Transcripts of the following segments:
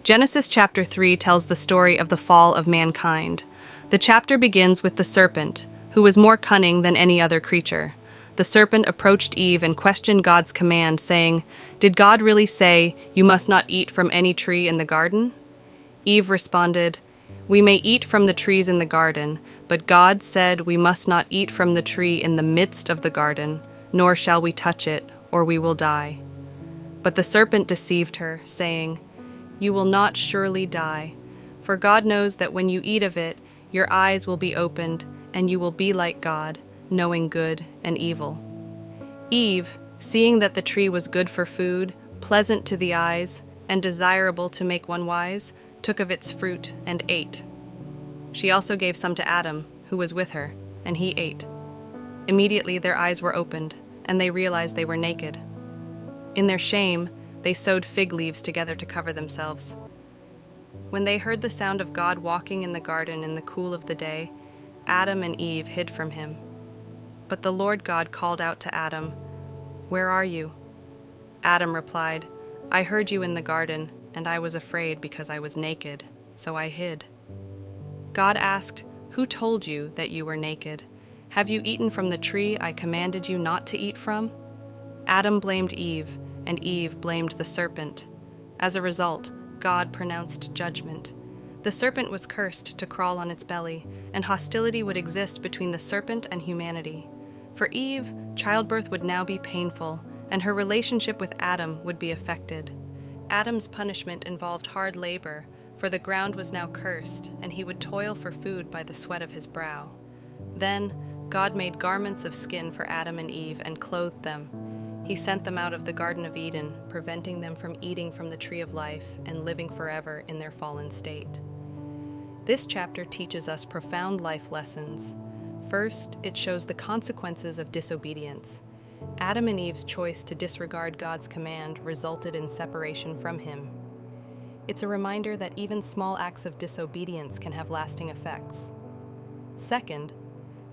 Genesis chapter 3 tells the story of the fall of mankind. The chapter begins with the serpent, who was more cunning than any other creature. The serpent approached Eve and questioned God's command, saying, "Did God really say, 'You must not eat from any tree in the garden'?" Eve responded, "We may eat from the trees in the garden, but God said we must not eat from the tree in the midst of the garden, nor shall we touch it, or we will die." But the serpent deceived her, saying, "You will not surely die, for God knows that when you eat of it, your eyes will be opened, and you will be like God, knowing good and evil." Eve, seeing that the tree was good for food, pleasant to the eyes, and desirable to make one wise, took of its fruit and ate. She also gave some to Adam, who was with her, and he ate. Immediately their eyes were opened, and they realized they were naked. In their shame, they sewed fig leaves together to cover themselves. When they heard the sound of God walking in the garden in the cool of the day, Adam and Eve hid from him. But the Lord God called out to Adam, "Where are you?" Adam replied, "I heard you in the garden, and I was afraid because I was naked, so I hid." God asked, "Who told you that you were naked? Have you eaten from the tree I commanded you not to eat from?" Adam blamed Eve, and Eve blamed the serpent. As a result, God pronounced judgment. The serpent was cursed to crawl on its belly, and hostility would exist between the serpent and humanity. For Eve, childbirth would now be painful, and her relationship with Adam would be affected. Adam's punishment involved hard labor, for the ground was now cursed, and he would toil for food by the sweat of his brow. Then, God made garments of skin for Adam and Eve and clothed them. He sent them out of the Garden of Eden, preventing them from eating from the tree of life and living forever in their fallen state. This chapter teaches us profound life lessons. First, it shows the consequences of disobedience. Adam and Eve's choice to disregard God's command resulted in separation from Him. It's a reminder that even small acts of disobedience can have lasting effects. Second,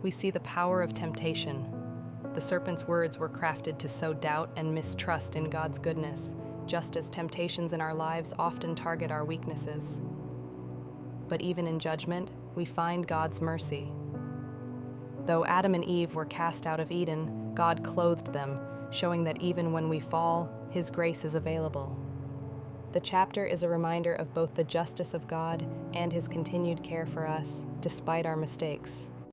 we see the power of temptation. The serpent's words were crafted to sow doubt and mistrust in God's goodness, just as temptations in our lives often target our weaknesses. But even in judgment, we find God's mercy. Though Adam and Eve were cast out of Eden, God clothed them, showing that even when we fall, His grace is available. The chapter is a reminder of both the justice of God and His continued care for us, despite our mistakes.